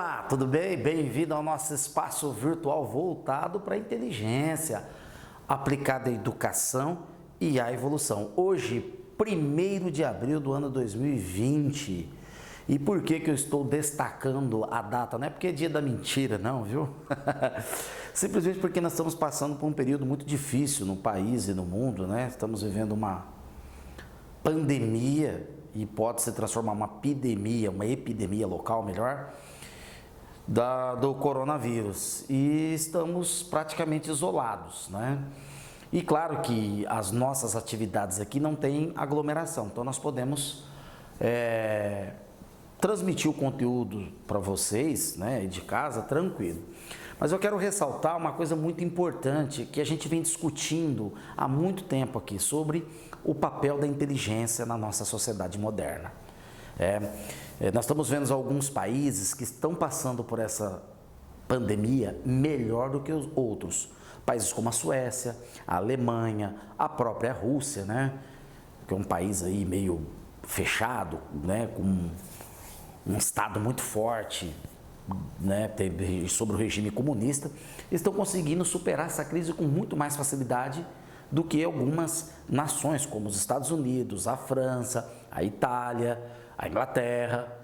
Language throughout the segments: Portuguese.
Olá, tudo bem? Bem-vindo ao nosso espaço virtual voltado para a inteligência aplicada à educação e à evolução. Hoje, 1º de abril do ano 2020. E por que eu estou destacando a data? Não é porque é dia da mentira, não, viu? Simplesmente porque nós estamos passando por um período muito difícil no país e no mundo, né? Estamos vivendo uma pandemia e pode se transformar uma epidemia local, melhor, do coronavírus. E estamos praticamente isolados, né? E claro que as nossas atividades aqui não têm aglomeração, então nós podemos transmitir o conteúdo para vocês, né, de casa, tranquilo. Mas eu quero ressaltar uma coisa muito importante que a gente vem discutindo há muito tempo aqui sobre o papel da inteligência na nossa sociedade moderna. Nós estamos vendo alguns países que estão passando por essa pandemia melhor do que os outros. Países como a Suécia, a Alemanha, a própria Rússia, né, que é um país aí meio fechado, né, com um Estado muito forte, né, sobre o regime comunista, estão conseguindo superar essa crise com muito mais facilidade do que algumas nações, como os Estados Unidos, a França, a Itália, a Inglaterra.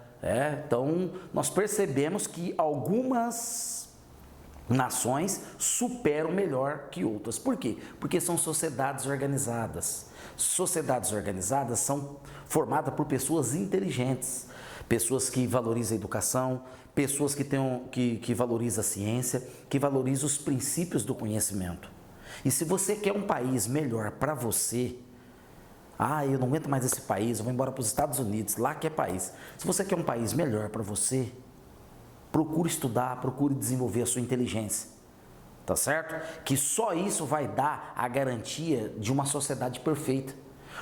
Então, nós percebemos que algumas nações superam melhor que outras. Por quê? Porque são sociedades organizadas. Sociedades organizadas são formadas por pessoas inteligentes, pessoas que valorizam a educação, pessoas que valorizam a ciência, que valorizam os princípios do conhecimento. E se você quer um país melhor para você, eu não aguento mais esse país, eu vou embora para os Estados Unidos, lá que é país. Se você quer um país melhor para você, procure estudar, procure desenvolver a sua inteligência, tá certo? Que só isso vai dar a garantia de uma sociedade perfeita.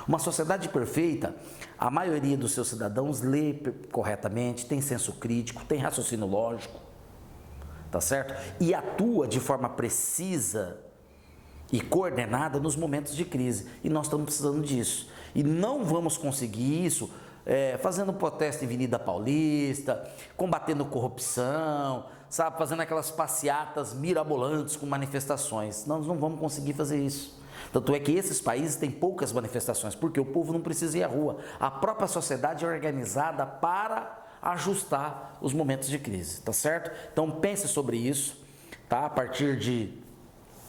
Uma sociedade perfeita, a maioria dos seus cidadãos lê corretamente, tem senso crítico, tem raciocínio lógico, tá certo? E atua de forma precisa e coordenada nos momentos de crise. E nós estamos precisando disso. E não vamos conseguir isso fazendo protesto em Avenida Paulista, combatendo corrupção, sabe, fazendo aquelas passeatas mirabolantes com manifestações. Nós não vamos conseguir fazer isso. Tanto é que esses países têm poucas manifestações, porque o povo não precisa ir à rua. A própria sociedade é organizada para ajustar os momentos de crise, tá certo? Então pense sobre isso, tá? A partir de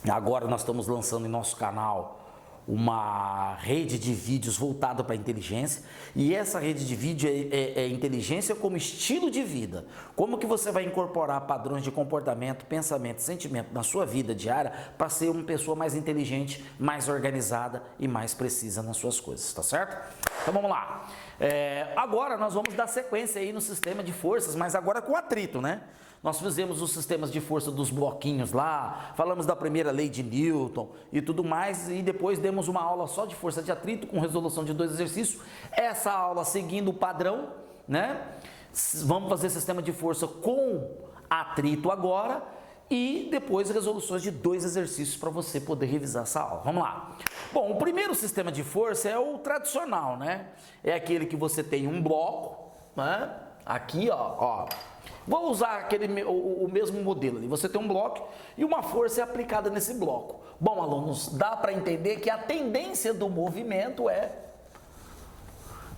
agora nós estamos lançando em nosso canal uma rede de vídeos voltada para a inteligência, e essa rede de vídeo é inteligência como estilo de vida. Como que você vai incorporar padrões de comportamento, pensamento, sentimento na sua vida diária para ser uma pessoa mais inteligente, mais organizada e mais precisa nas suas coisas, tá certo? Então vamos lá. Agora nós vamos dar sequência aí no sistema de forças, mas agora com atrito, né? Nós fizemos os sistemas de força dos bloquinhos lá, falamos da primeira lei de Newton e tudo mais, e depois demos uma aula só de força de atrito com resolução de 2 exercícios. Essa aula seguindo o padrão, né? Vamos fazer sistema de força com atrito agora e depois resoluções de 2 exercícios para você poder revisar essa aula. Vamos lá. Bom, o primeiro sistema de força é o tradicional, né? É aquele que você tem um bloco, né? Aqui, ó. Vou usar o mesmo modelo ali. Você tem um bloco e uma força é aplicada nesse bloco. Bom, alunos, dá para entender que a tendência do movimento é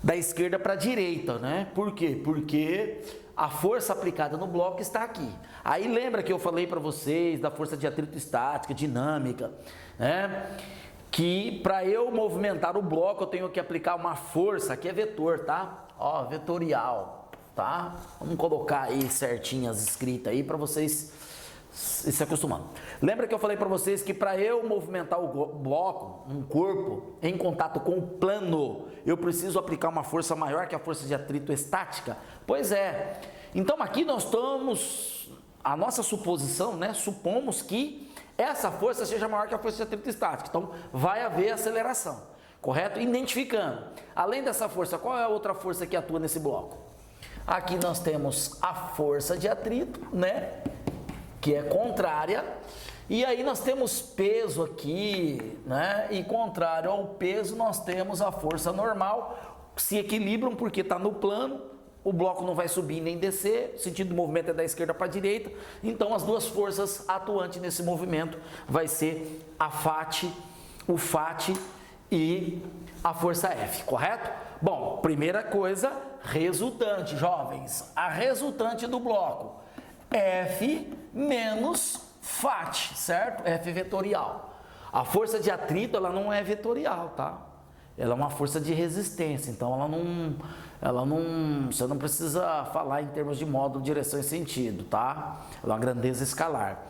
da esquerda para a direita, né? Por quê? Porque a força aplicada no bloco está aqui. Aí lembra que eu falei para vocês da força de atrito estática, dinâmica, né? Que para eu movimentar o bloco eu tenho que aplicar uma força, aqui é vetor, tá? Ó, vetorial. Tá? Vamos colocar aí certinhas escritas aí para vocês se acostumando. Lembra que eu falei para vocês que para eu movimentar o bloco, um corpo, em contato com o plano, eu preciso aplicar uma força maior que a força de atrito estática? Pois é. Então aqui nós estamos, a nossa suposição, né? Supomos que essa força seja maior que a força de atrito estática. Então vai haver aceleração, correto? Identificando. Além dessa força, qual é a outra força que atua nesse bloco? Aqui nós temos a força de atrito, né, que é contrária, e aí nós temos peso aqui, né, e contrário ao peso nós temos a força normal, se equilibram porque está no plano, o bloco não vai subir nem descer, o sentido do movimento é da esquerda para a direita, então as duas forças atuantes nesse movimento vai ser a FAT, o FAT e a força F, correto? Bom, primeira coisa, resultante, jovens, a resultante do bloco, F menos FAT, certo? F vetorial. A força de atrito, ela não é vetorial, tá? Ela é uma força de resistência, então você não precisa falar em termos de módulo, direção e sentido, tá? Ela é uma grandeza escalar.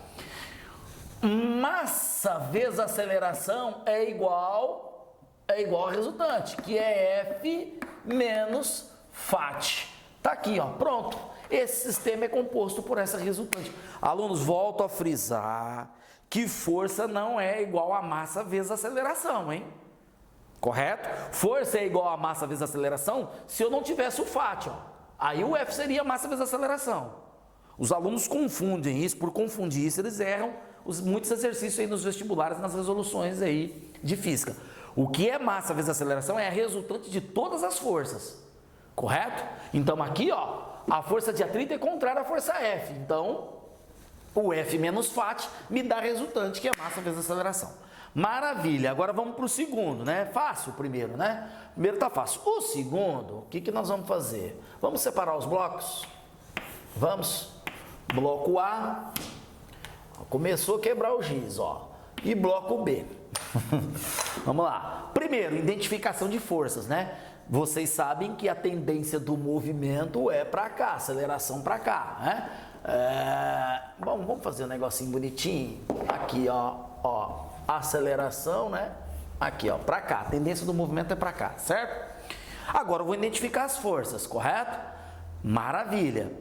Massa vezes aceleração é igual ao resultante, que é F menos FAT. Tá aqui, ó, pronto. Esse sistema é composto por essa resultante. Alunos, volto a frisar que força não é igual a massa vezes aceleração, hein? Correto? Força é igual a massa vezes aceleração se eu não tivesse o FAT, ó. Aí o F seria massa vezes aceleração. Os alunos confundem isso, por confundir isso eles erram muitos exercícios aí nos vestibulares, nas resoluções aí de física. O que é massa vezes aceleração é a resultante de todas as forças, correto? Então aqui, ó, a força de atrito é contrária à força F, então o F menos FAT me dá a resultante, que é massa vezes aceleração. Maravilha, agora vamos para o segundo, né? Fácil o primeiro, né? Primeiro tá fácil. O segundo, o que nós vamos fazer? Vamos separar os blocos? Vamos. Bloco A, começou a quebrar o giz, ó. E bloco B. Vamos lá. Primeiro, identificação de forças, né? Vocês sabem que a tendência do movimento é para cá, aceleração para cá, né? Bom, vamos fazer um negocinho bonitinho. Aqui, ó, aceleração, né? Aqui, ó, para cá. A tendência do movimento é para cá, certo? Agora eu vou identificar as forças, correto? Maravilha.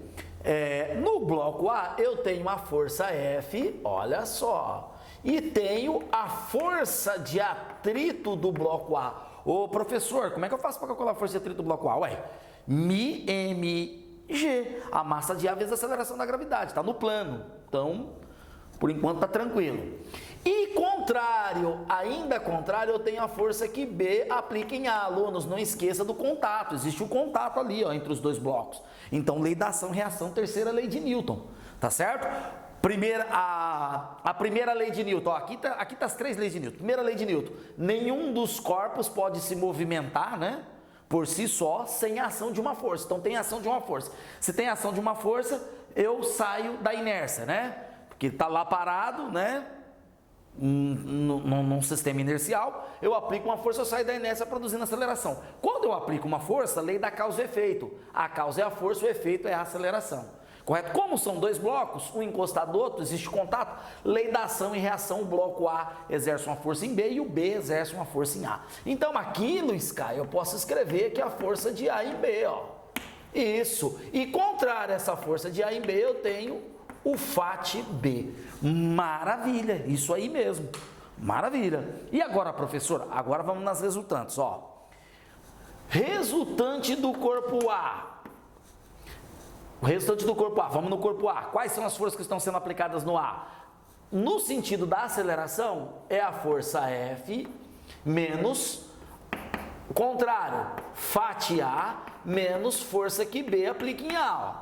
No bloco A eu tenho a força F, olha só, e tenho a força de atrito do bloco A. Ô professor, como é que eu faço para calcular a força de atrito do bloco A? Ué, μmg, a massa de A vezes a aceleração da gravidade, está no plano, então por enquanto está tranquilo. E contrário, ainda contrário, eu tenho a força que B aplica em A. Alunos, não esqueça do contato, existe um contato ali, ó, entre os dois blocos. Então, lei da ação, reação, terceira lei de Newton, tá certo? A primeira lei de Newton, ó, aqui tá as três leis de Newton. Primeira lei de Newton, nenhum dos corpos pode se movimentar, né, por si só, sem a ação de uma força. Então, tem ação de uma força. Se tem ação de uma força, eu saio da inércia, né? Porque tá lá parado, né? Num sistema inercial, eu aplico uma força, eu saio da inércia produzindo aceleração. Quando eu aplico uma força, lei da causa e efeito. A causa é a força, o efeito é a aceleração. Correto? Como são dois blocos, um encostado do outro, existe contato, lei da ação e reação, o bloco A exerce uma força em B e o B exerce uma força em A. Então aqui, Luiz Caio, eu posso escrever que a força de A em B, ó. Isso. E contrário a essa força de A em B, eu tenho o FAT B. Maravilha, isso aí mesmo. Maravilha. E agora, professor? Agora vamos nas resultantes, ó. Resultante do corpo A. O resultante do corpo A, vamos no corpo A. Quais são as forças que estão sendo aplicadas no A? No sentido da aceleração, é a força F menos, contrário, FAT A menos força que B aplica em A, ó.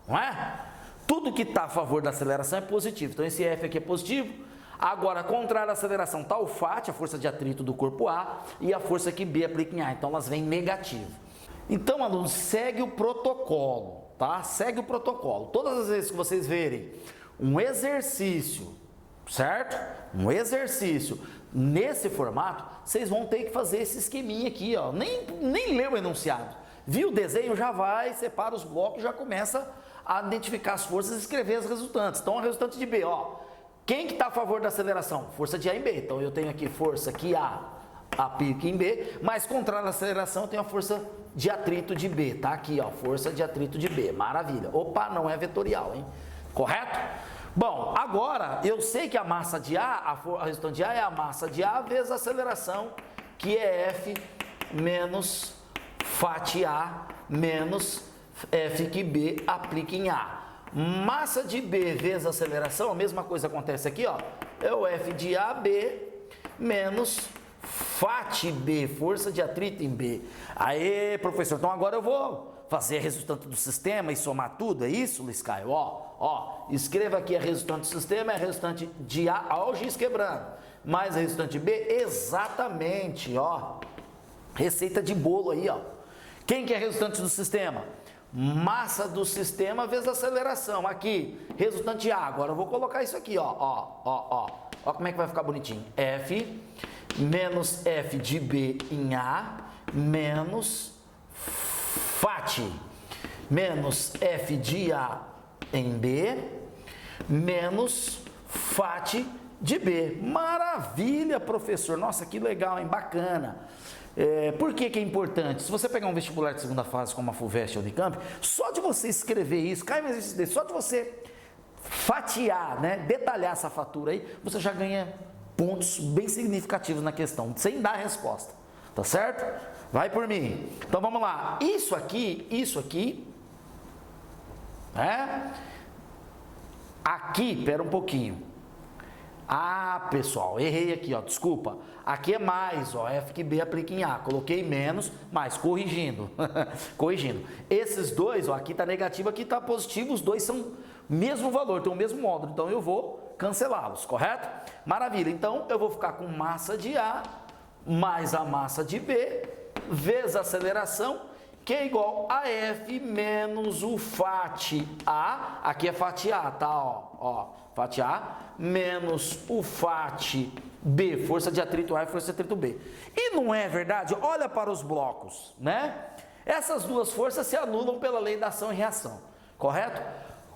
Não é? Tudo que está a favor da aceleração é positivo. Então, esse F aqui é positivo. Agora, contrário à aceleração, está o FAT, a força de atrito do corpo A, e a força que B aplica em A. Então, elas vêm negativo. Então, alunos, segue o protocolo, tá? Segue o protocolo. Todas as vezes que vocês verem um exercício, certo? Um exercício nesse formato, vocês vão ter que fazer esse esqueminha aqui, ó. Nem lê o enunciado. Viu o desenho? Já vai, separa os blocos, já começa a identificar as forças e escrever as resultantes. Então, a resultante de B, ó. Quem que está a favor da aceleração? Força de A em B. Então, eu tenho aqui força que A aplica em B, mas contrário à aceleração, eu tenho a força de atrito de B. Tá aqui, ó, força de atrito de B. Maravilha. Opa, não é vetorial, hein? Correto? Bom, agora, eu sei que a massa de A, a resultante de A é a massa de A vezes a aceleração, que é F menos FAT A menos F que B aplica em A. Massa de B vezes aceleração, a mesma coisa acontece aqui, ó. É o F de AB menos FAT B, força de atrito em B. Aê, professor, então agora eu vou fazer a resultante do sistema e somar tudo, é isso, Luiz Caio? Ó, escreva aqui a resultante do sistema, é a resultante de A, ó o giz quebrando, mais a resultante B, exatamente, ó. Receita de bolo aí, ó. Quem que é a resultante do sistema? Massa do sistema vezes aceleração. Aqui, resultante A. Agora eu vou colocar isso aqui, ó. Ó como é que vai ficar bonitinho. F menos F de B em A menos FAT menos F de A em B menos FAT de B. Maravilha, professor. Nossa, que legal, hein? Bacana. Por que que é importante? Se você pegar um vestibular de segunda fase como a FUVEST ou Unicamp, só de você escrever isso, só de você fatiar, né, detalhar essa fatura aí, você já ganha pontos bem significativos na questão, sem dar a resposta, tá certo? Vai por mim. Então vamos lá. Isso aqui, né? Aqui, pera um pouquinho. Ah, pessoal, errei aqui, ó, desculpa. Aqui é mais, ó, F que B aplica em A. Coloquei menos, mais, corrigindo. Corrigindo. Esses dois, ó, aqui tá negativo, aqui tá positivo, os dois são mesmo valor, tem o mesmo módulo, então eu vou cancelá-los, correto? Maravilha, então eu vou ficar com massa de A mais a massa de B, vezes a aceleração, que é igual a F menos o FAT A, aqui é FAT A, tá, ó, FAT A, menos o FAT B, força de atrito A e força de atrito B. E não é verdade? Olha para os blocos, né? Essas duas forças se anulam pela lei da ação e reação, correto?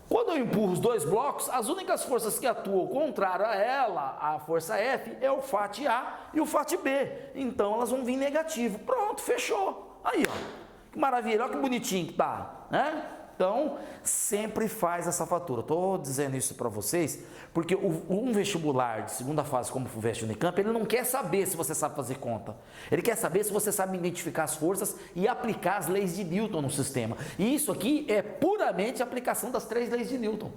Quando eu empurro os dois blocos, as únicas forças que atuam contrário a ela, a força F, é o FAT A e o FAT B. Então elas vão vir negativo. Pronto, fechou. Aí, ó. Que maravilha, olha que bonitinho que tá, né? Então, sempre faz essa fatura. Estou dizendo isso para vocês, porque um vestibular de segunda fase, como o FUVEST Unicamp, ele não quer saber se você sabe fazer conta. Ele quer saber se você sabe identificar as forças e aplicar as leis de Newton no sistema. E isso aqui é puramente a aplicação das 3 leis de Newton.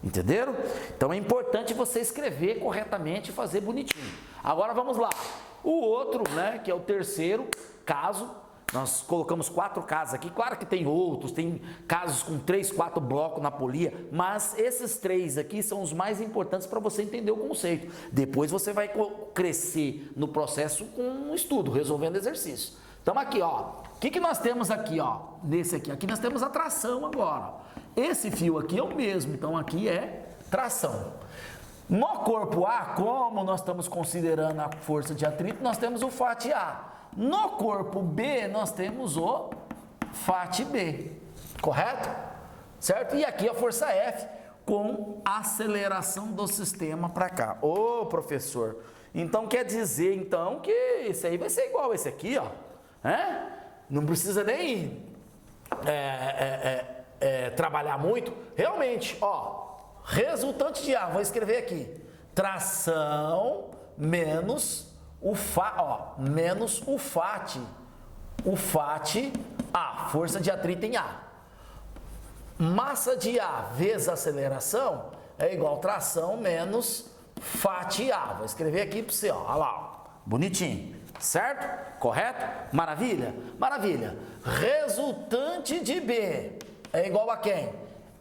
Entenderam? Então, é importante você escrever corretamente e fazer bonitinho. Agora, vamos lá. O outro, né, que é o terceiro caso. Nós colocamos 4 casos aqui, claro que tem outros, tem casos com 3, 4 blocos na polia, mas esses 3 aqui são os mais importantes para você entender o conceito. Depois você vai crescer no processo com um estudo, resolvendo exercício. Então aqui, ó, o que nós temos aqui, ó, nesse aqui? Aqui nós temos a tração agora. Esse fio aqui é o mesmo, então aqui é tração. No corpo A, como nós estamos considerando a força de atrito, nós temos o FAT A. No corpo B, nós temos o FAT B, correto? Certo? E aqui a força F com aceleração do sistema para cá. Ô, professor, então quer dizer então que esse aí vai ser igual a esse aqui, ó. Não precisa nem trabalhar muito. Realmente, ó, resultante de A, vou escrever aqui. Tração menos o menos o FAT A, força de atrito em A. Massa de A vezes aceleração é igual tração menos FAT A. Vou escrever aqui para você, ó, olha lá, ó, bonitinho, certo? Correto? Maravilha? Maravilha. Resultante de B é igual a quem?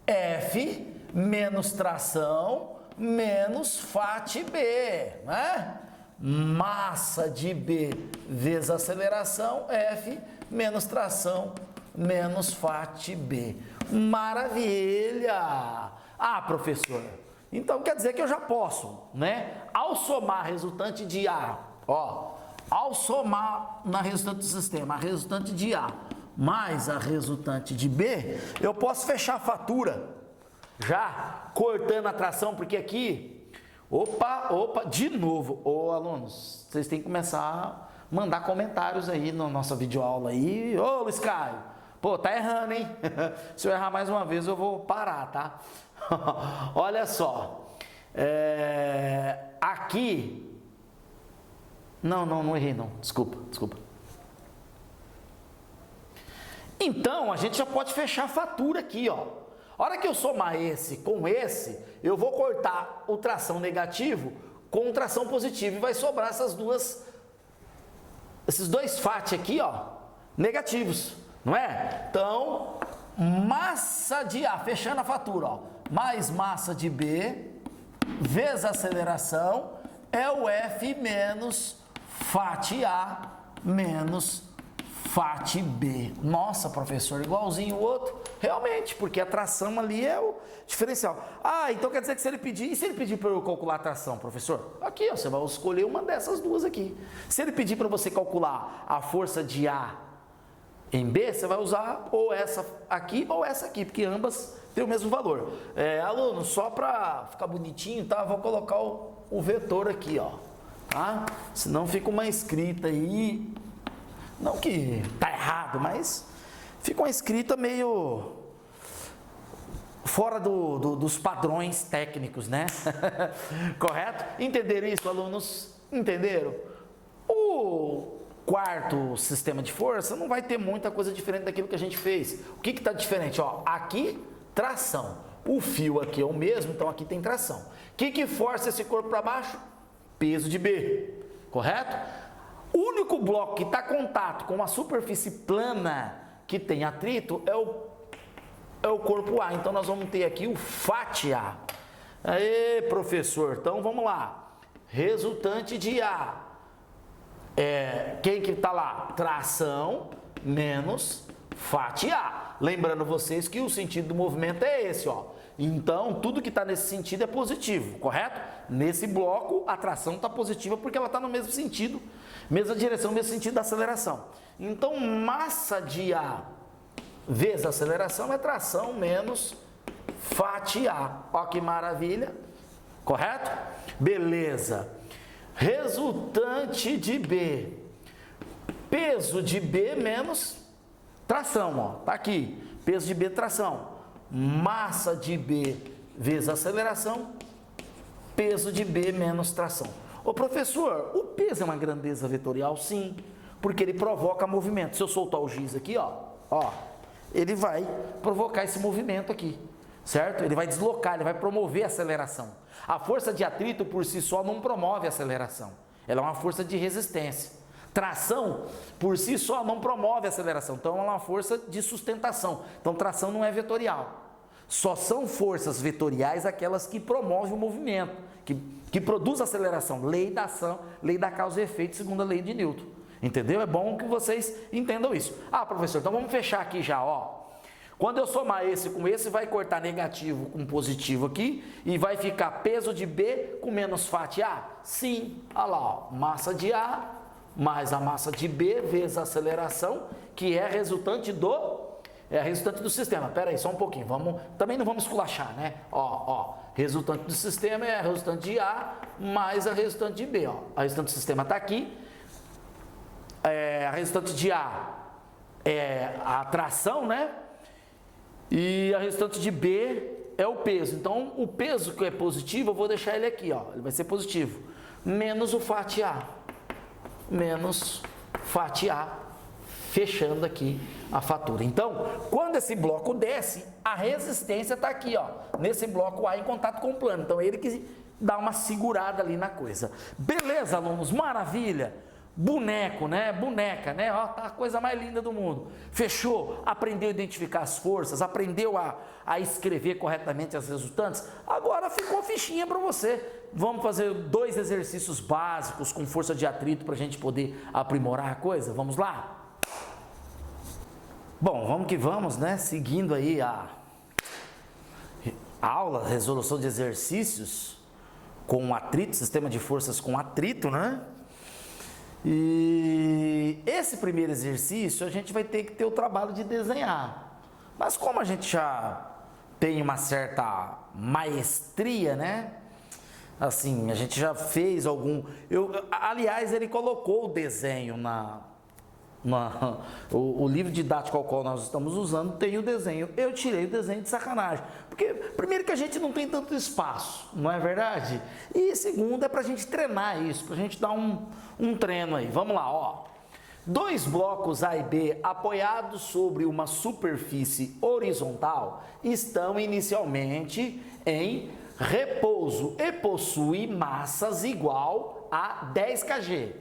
F menos tração menos FAT B, né? Massa de B vezes aceleração, F, menos tração, menos FAT B. Maravilha! Ah, professor, então quer dizer que eu já posso, né? Ao somar a resultante de A, ó, ao somar na resultante do sistema, a resultante de A mais a resultante de B, eu posso fechar a fatura, já cortando a tração, porque aqui... Opa, de novo. Ô, alunos, vocês têm que começar a mandar comentários aí na nossa videoaula aí. Ô, Luiz Caio, pô, tá errando, hein? Se eu errar mais uma vez, eu vou parar, tá? Olha só. Aqui... Não errei, não. Desculpa. Então, a gente já pode fechar a fatura aqui, ó. A hora que eu somar esse com esse, eu vou cortar o tração negativo com o tração positivo e vai sobrar essas duas esses dois FAT aqui, ó, negativos, não é? Então, massa de A, fechando a fatura, ó, mais massa de B, vezes aceleração, é o F menos FAT A menos FAT B. Nossa, professor, igualzinho o outro? Realmente, porque a tração ali é o diferencial. Ah, então quer dizer que se ele pedir, e se ele pedir para eu calcular a tração, professor? Aqui, ó, você vai escolher uma dessas duas aqui. Se ele pedir para você calcular a força de A em B, você vai usar ou essa aqui ou essa aqui, porque ambas têm o mesmo valor. Aluno, só para ficar bonitinho, tá? Vou colocar o vetor aqui, ó, tá? Senão fica uma escrita aí, não que tá errado, mas fica uma escrita meio fora dos padrões técnicos, né? Correto? Entenderam isso, alunos? Entenderam? O quarto sistema de força não vai ter muita coisa diferente daquilo que a gente fez. O que está diferente? Ó, aqui, tração. O fio aqui é o mesmo, então aqui tem tração. O que força esse corpo para baixo? Peso de B, correto? O único bloco que está em contato com uma superfície plana que tem atrito é o corpo A. Então nós vamos ter aqui o FAT A. Aê, professor, então vamos lá. Resultante de A. Quem que está lá? Tração menos FAT A. Lembrando vocês que o sentido do movimento é esse, ó. Então, tudo que está nesse sentido é positivo, correto? Nesse bloco, a tração está positiva porque ela está no mesmo sentido, mesma direção, mesmo sentido da aceleração. Então, massa de A vezes aceleração é tração menos FAT A. Ó que maravilha, correto? Beleza. Resultante de B, peso de B menos tração, ó, tá aqui, peso de B, tração, massa de B vezes aceleração, peso de B menos tração. Ô professor, o peso é uma grandeza vetorial? Sim, porque ele provoca movimento. Se eu soltar o giz aqui, ó, ele vai provocar esse movimento aqui, certo? Ele vai deslocar, ele vai promover a aceleração. A força de atrito por si só não promove a aceleração, ela é uma força de resistência. Tração por si só não promove a aceleração, então ela é uma força de sustentação. Então tração não é vetorial. Só são forças vetoriais aquelas que promovem o movimento, que produz aceleração. Lei da ação, lei da causa e efeito, segundo a lei de Newton. Entendeu? É bom que vocês entendam isso. Ah, professor, então vamos fechar aqui já, ó. Quando eu somar esse com esse, vai cortar negativo com positivo aqui e vai ficar peso de B com menos FAT A? Sim. Olha lá, ó, massa de A mais a massa de B vezes a aceleração, que é a resultante do sistema. Pera aí, só um pouquinho. Também não vamos esculachar, né? Ó, resultante do sistema é a resultante de A mais a resultante de B, ó. A resultante do sistema está aqui. A resultante de A é a tração, né? E a resultante de B é o peso. Então, o peso que é positivo, eu vou deixar ele aqui, ó. Ele vai ser positivo. Menos o FAT A. Menos FAT A. Fechando aqui a fatura. Então, quando esse bloco desce, a resistência está aqui, ó. Nesse bloco A em contato com o plano. Então, ele que dá uma segurada ali na coisa. Beleza, alunos? Maravilha! Boneco, né? Boneca, né? Ó, tá a coisa mais linda do mundo. Fechou? Aprendeu a identificar as forças, aprendeu a escrever corretamente as resultantes. Agora ficou a fichinha para você. Vamos fazer 2 exercícios básicos com força de atrito para a gente poder aprimorar a coisa? Vamos lá? Bom, vamos que vamos, né? Seguindo aí a aula, resolução de exercícios com atrito, sistema de forças com atrito, né? E esse primeiro exercício a gente vai ter que ter o trabalho de desenhar. Mas como a gente já tem uma certa maestria, né? Assim, a gente já fez algum... aliás, ele colocou o desenho o livro didático ao qual nós estamos usando tem o desenho. Eu tirei o desenho de sacanagem, porque primeiro que a gente não tem tanto espaço, não é verdade? E segundo é para a gente treinar isso, para a gente dar um treino aí. Vamos lá, ó. 2 blocos A e B apoiados sobre uma superfície horizontal estão inicialmente em repouso e possuem massas igual a 10 kg.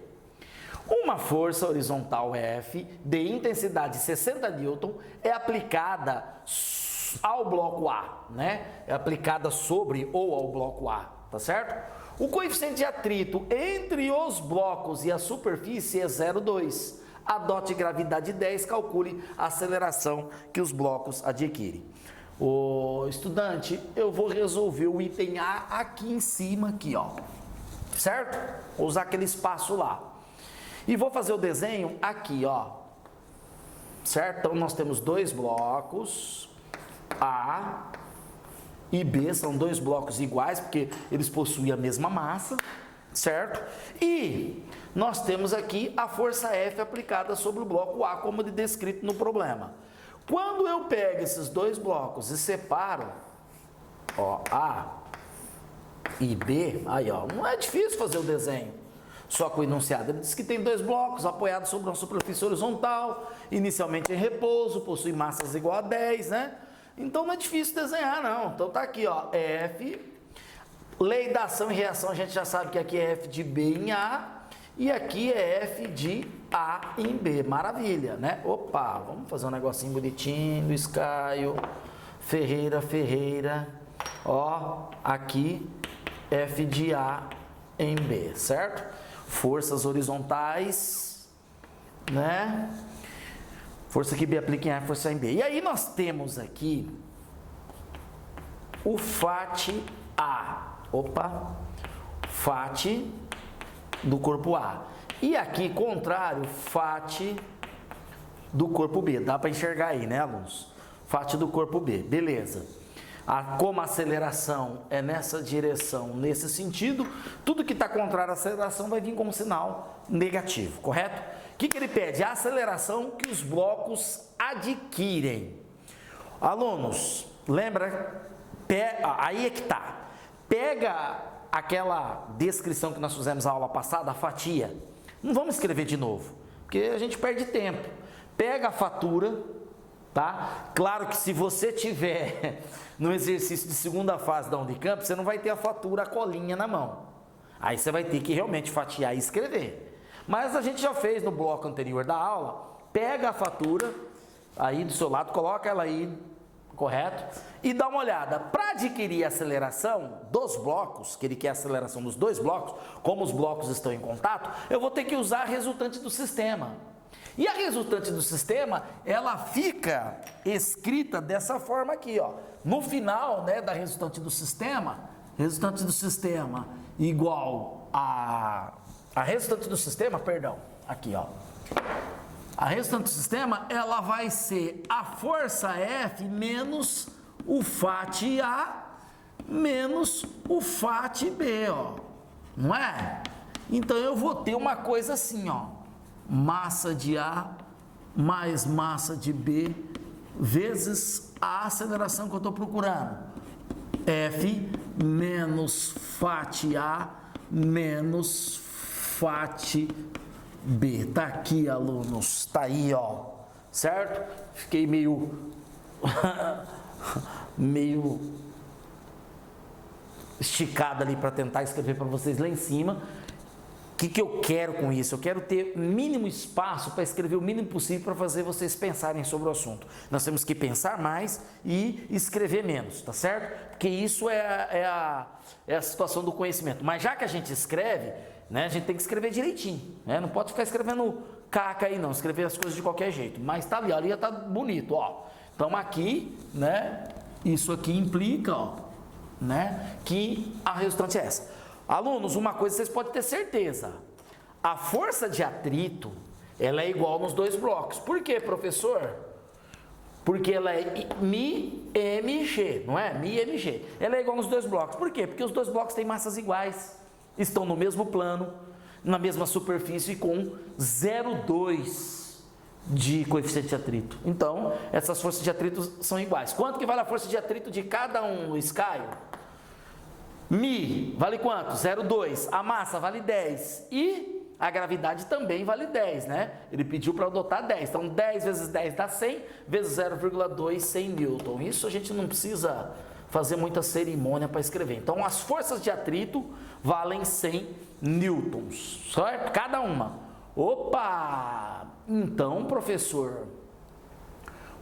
Uma força horizontal F de intensidade 60 Newton é aplicada ao bloco A, né? É aplicada sobre ou ao bloco A, tá certo? O coeficiente de atrito entre os blocos e a superfície é 0,2. Adote gravidade 10, calcule a aceleração que os blocos adquirem. O estudante, eu vou resolver o item A aqui em cima, aqui, ó. Certo? Vou usar aquele espaço lá. E vou fazer o desenho aqui, ó. Certo? Então, nós temos dois blocos, A e B, são dois blocos iguais, porque eles possuem a mesma massa, certo? E nós temos aqui a força F aplicada sobre o bloco A, como descrito no problema. Quando eu pego esses dois blocos e separo, ó, A e B, aí, ó, não é difícil fazer o desenho. Só com o enunciado, ele diz que tem dois blocos apoiados sobre uma superfície horizontal, inicialmente em repouso, possui massas igual a 10, né? Então não é difícil desenhar, não. Então tá aqui, ó, F, lei da ação e reação, a gente já sabe que aqui é F de B em A, e aqui é F de A em B, maravilha, né? Opa, vamos fazer um negocinho bonitinho, Luiz Caio, Ferreira, ó, aqui F de A em B, certo? Forças horizontais, né? Força que B aplica em A, força em B. E aí nós temos aqui o FAT A. Opa! FAT do corpo A. E aqui, contrário, FAT do corpo B. Dá para enxergar aí, né, alunos? FAT do corpo B. Beleza. Como a aceleração é nessa direção, nesse sentido, tudo que está contrário à aceleração vai vir com um sinal negativo, correto? O que ele pede? A aceleração que os blocos adquirem. Alunos, lembra? Aí é que tá. Pega aquela descrição que nós fizemos na aula passada, a fatia. Não vamos escrever de novo, porque a gente perde tempo. Pega a fatura, tá? Claro que se você tiver no exercício de segunda fase da Unicamp, você não vai ter a fatura, a colinha na mão. Aí você vai ter que realmente fatiar e escrever. Mas a gente já fez no bloco anterior da aula. Pega a fatura aí do seu lado, coloca ela aí, correto? E dá uma olhada. Para adquirir a aceleração dos blocos, que ele quer a aceleração dos dois blocos, como os blocos estão em contato, eu vou ter que usar a resultante do sistema. E a resultante do sistema, ela fica escrita dessa forma aqui, ó. No final, né, da resultante do sistema igual a resultante do sistema, perdão, aqui, ó. A resultante do sistema, ela vai ser a força F menos o FAT A menos o FAT B, ó. Não é? Então eu vou ter uma coisa assim, ó. Massa de A mais massa de B vezes a aceleração que eu estou procurando. F menos FAT A menos FAT B. Tá aqui, alunos. Tá aí, ó. Certo? Fiquei meio esticado ali para tentar escrever para vocês lá em cima. O que eu quero com isso? Eu quero ter mínimo espaço para escrever o mínimo possível para fazer vocês pensarem sobre o assunto. Nós temos que pensar mais e escrever menos, tá certo? Porque isso é a situação do conhecimento. Mas já que a gente escreve, né, a gente tem que escrever direitinho, né? Não pode ficar escrevendo caca aí não, escrever as coisas de qualquer jeito. Mas tá ali, ali tá bonito, ó. Então aqui, né, isso aqui implica, ó, né, que a resultante é essa. Alunos, uma coisa vocês podem ter certeza, a força de atrito, ela é igual nos dois blocos. Por quê, professor? Porque ela é μmg, não é? μmg. Ela é igual nos dois blocos. Por quê? Porque os dois blocos têm massas iguais, estão no mesmo plano, na mesma superfície com 0,2 de coeficiente de atrito. Então, essas forças de atrito são iguais. Quanto que vale a força de atrito de cada um, Luiz Caio? Mi vale quanto? 0,2. A massa vale 10. E a gravidade também vale 10, né? Ele pediu para adotar 10. Então, 10 vezes 10 dá 100, vezes 0,2, 100 newton. Isso a gente não precisa fazer muita cerimônia para escrever. Então, as forças de atrito valem 100 newtons, certo? Cada uma. Opa! Então, professor,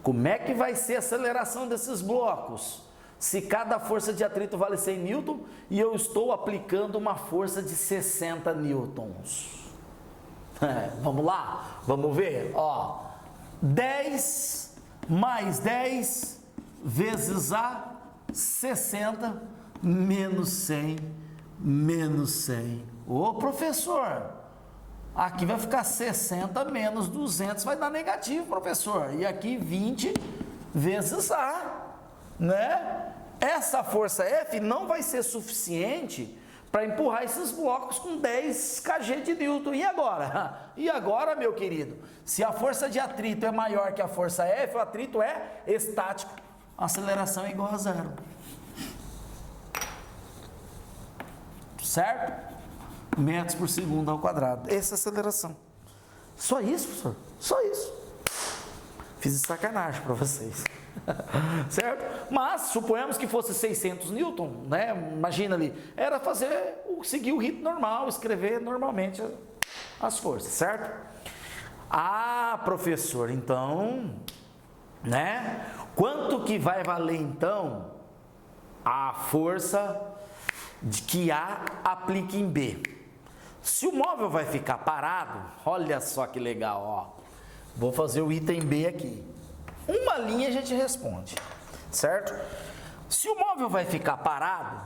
como é que vai ser a aceleração desses blocos? Se cada força de atrito vale 100 newton e eu estou aplicando uma força de 60 newtons. Vamos lá? Vamos ver? Ó, 10 mais 10 vezes a 60 menos 100 menos 100. Ô, professor, aqui vai ficar 60 menos 200, vai dar negativo, professor. E aqui 20 vezes A, né? Essa força F não vai ser suficiente para empurrar esses blocos com 10 kg de Newton. E agora? E agora, meu querido? Se a força de atrito é maior que a força F, o atrito é estático. A aceleração é igual a zero. Certo? Metros por segundo ao quadrado. Essa é a aceleração. Só isso, professor? Só isso. Fiz de sacanagem para vocês. Certo? Mas suponhamos que fosse 600 newton, né? Imagina ali, era seguir o rito normal, escrever normalmente as forças, certo? Ah, professor, então, né? Quanto que vai valer então a força que A aplica em B? Se o móvel vai ficar parado, olha só que legal, ó. Vou fazer o item B aqui. Uma linha a gente responde, certo? Se o móvel vai ficar parado,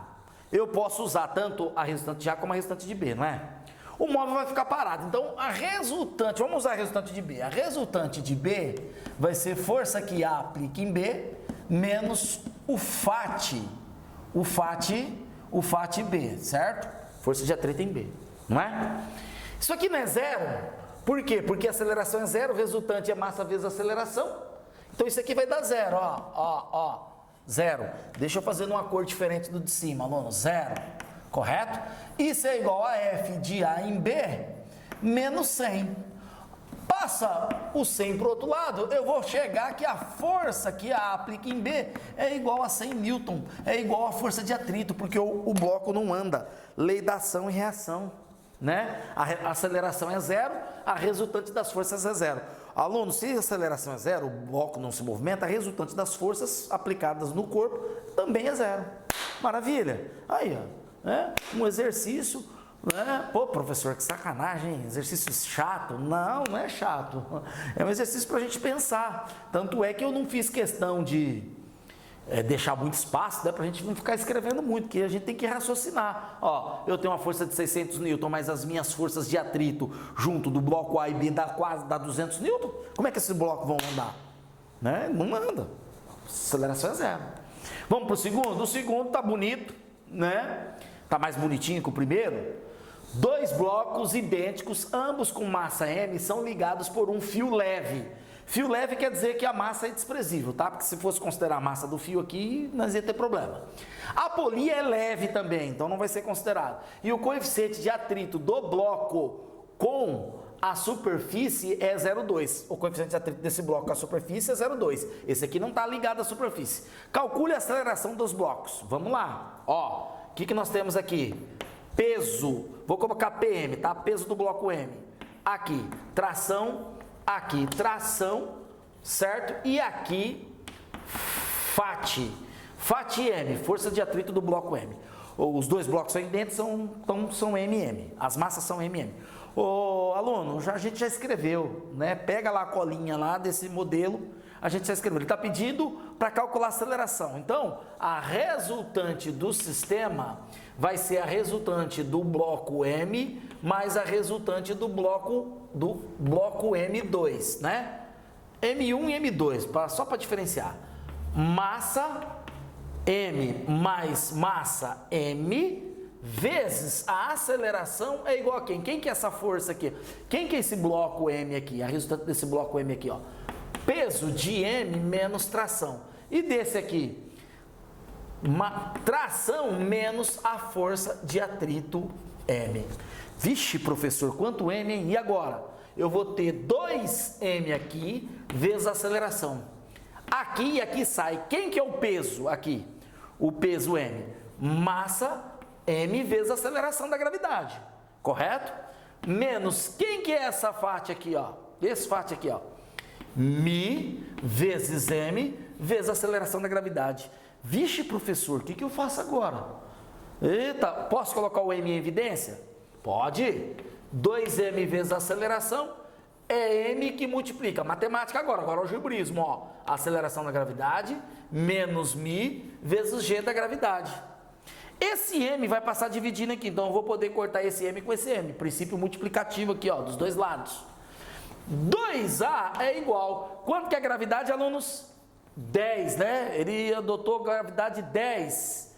eu posso usar tanto a resultante de A como a resultante de B, não é? O móvel vai ficar parado, então a resultante, vamos usar a resultante de B. A resultante de B vai ser força que A aplica em B menos o FAT B, certo? Força de atrito em B, não é? Isso aqui não é zero, por quê? Porque a aceleração é zero, o resultante é massa vezes aceleração. Então isso aqui vai dar zero, ó, zero. Deixa eu fazer numa cor diferente do de cima, aluno, zero, correto? Isso é igual a F de A em B menos 100. Passa o 100 para o outro lado, eu vou chegar que a força que A aplica em B é igual a 100 newton, é igual a força de atrito, porque o bloco não anda. Lei da ação e reação, né? A aceleração é zero, a resultante das forças é zero. Aluno, se a aceleração é zero, o bloco não se movimenta, a resultante das forças aplicadas no corpo também é zero. Maravilha! Aí, ó, né? Um exercício, né? Pô, professor, que sacanagem, hein? Exercício chato? Não, não é chato. É um exercício para a gente pensar. Tanto é que eu não fiz questão de deixar muito espaço, né, para a gente não ficar escrevendo muito, porque a gente tem que raciocinar. Ó, eu tenho uma força de 600 newton, mas as minhas forças de atrito junto do bloco A e B dá 200 newton. Como é que esses blocos vão andar? Né? Não anda. A aceleração é zero. Vamos para o segundo? O segundo tá bonito, né? Tá mais bonitinho que o primeiro. Dois blocos idênticos, ambos com massa M, são ligados por um fio leve. Fio leve quer dizer que a massa é desprezível, tá? Porque se fosse considerar a massa do fio aqui, nós ia ter problema. A polia é leve também, então não vai ser considerado. E o coeficiente de atrito do bloco com a superfície é 0,2. O coeficiente de atrito desse bloco com a superfície é 0,2. Esse aqui não está ligado à superfície. Calcule a aceleração dos blocos. Vamos lá. Ó, o que nós temos aqui? Peso. Vou colocar PM, tá? Peso do bloco M. Aqui, tração. Aqui, tração, certo? E aqui, FAT. FAT M, força de atrito do bloco M. Os dois blocos são idênticos, são MM. As massas são MM. Ô, aluno, a gente já escreveu, né? Pega lá a colinha lá desse modelo, a gente já escreveu. Ele está pedindo para calcular a aceleração. Então, a resultante do sistema vai ser a resultante do bloco M mais a resultante do bloco M2, né? M1 e M2, só para diferenciar. Massa M mais massa M vezes a aceleração é igual a quem? Quem que é essa força aqui? Quem que é esse bloco M aqui? A resultante desse bloco M aqui, ó. Peso de M menos tração. E desse aqui? Tração menos a força de atrito M. Vixe, professor, quanto M, hein? E agora? Eu vou ter 2M aqui vezes a aceleração. Aqui e aqui sai. Quem que é o peso aqui? O peso M. Massa M vezes a aceleração da gravidade. Correto? menos, quem que é essa faixa aqui, ó? Esse faixa aqui, ó. Mi vezes M vezes a aceleração da gravidade. Vixe, professor, o que que eu faço agora? Eita, posso colocar o M em evidência? Pode. 2M vezes a aceleração é M que multiplica. Matemática agora é o algebraísmo, ó. A aceleração da gravidade menos Mi vezes G da gravidade. Esse M vai passar dividindo aqui, então eu vou poder cortar esse M com esse M. Princípio multiplicativo aqui, ó, dos dois lados. 2A é igual. Quanto que é a gravidade, alunos? 10, né? Ele adotou gravidade 10.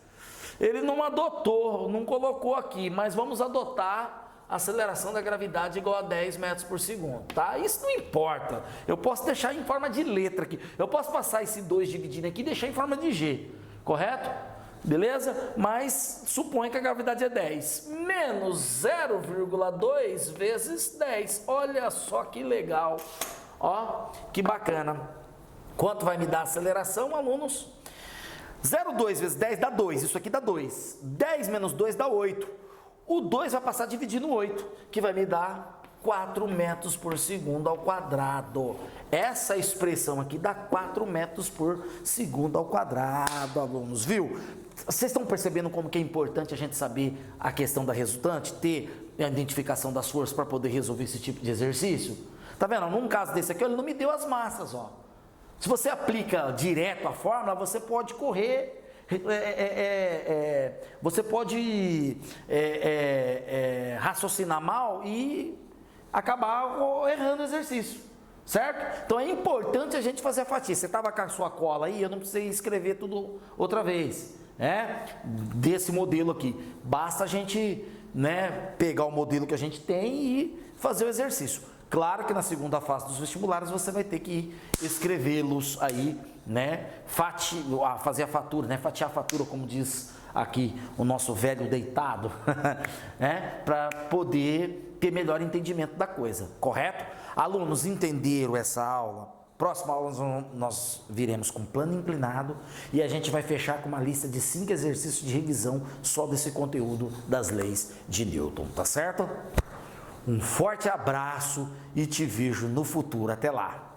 Ele não adotou, não colocou aqui, mas vamos adotar a aceleração da gravidade igual a 10 metros por segundo, tá? Isso não importa. Eu posso deixar em forma de letra aqui. Eu posso passar esse 2 dividindo aqui e deixar em forma de G, correto? Beleza? Mas supõe que a gravidade é 10. Menos 0,2 vezes 10. Olha só que legal. Ó, que bacana. Quanto vai me dar a aceleração, alunos? 0,2 vezes 10 dá 2. Isso aqui dá 2. 10 menos 2 dá 8. O 2 vai passar dividindo 8, que vai me dar 4 metros por segundo ao quadrado. Essa expressão aqui dá 4 metros por segundo ao quadrado, alunos, viu? Vocês estão percebendo como que é importante a gente saber a questão da resultante, ter a identificação das forças para poder resolver esse tipo de exercício? Tá vendo? Num caso desse aqui, ele não me deu as massas, ó. Se você aplica direto a fórmula, você pode correr, você pode raciocinar mal e acabar errando o exercício, certo? Então é importante a gente fazer a fatia. Você estava com a sua cola aí, eu não precisei escrever tudo outra vez, né? Desse modelo aqui. Basta a gente, né, pegar o modelo que a gente tem e fazer o exercício. Claro que na segunda fase dos vestibulares você vai ter que escrevê-los aí, né? Fazer a fatura, né? Fatiar a fatura, como diz aqui o nosso velho deitado, né? Para poder ter melhor entendimento da coisa, correto? Alunos, entenderam essa aula? Próxima aula nós viremos com plano inclinado e a gente vai fechar com uma lista de 5 exercícios de revisão só desse conteúdo das leis de Newton, tá certo? Um forte abraço e te vejo no futuro. Até lá!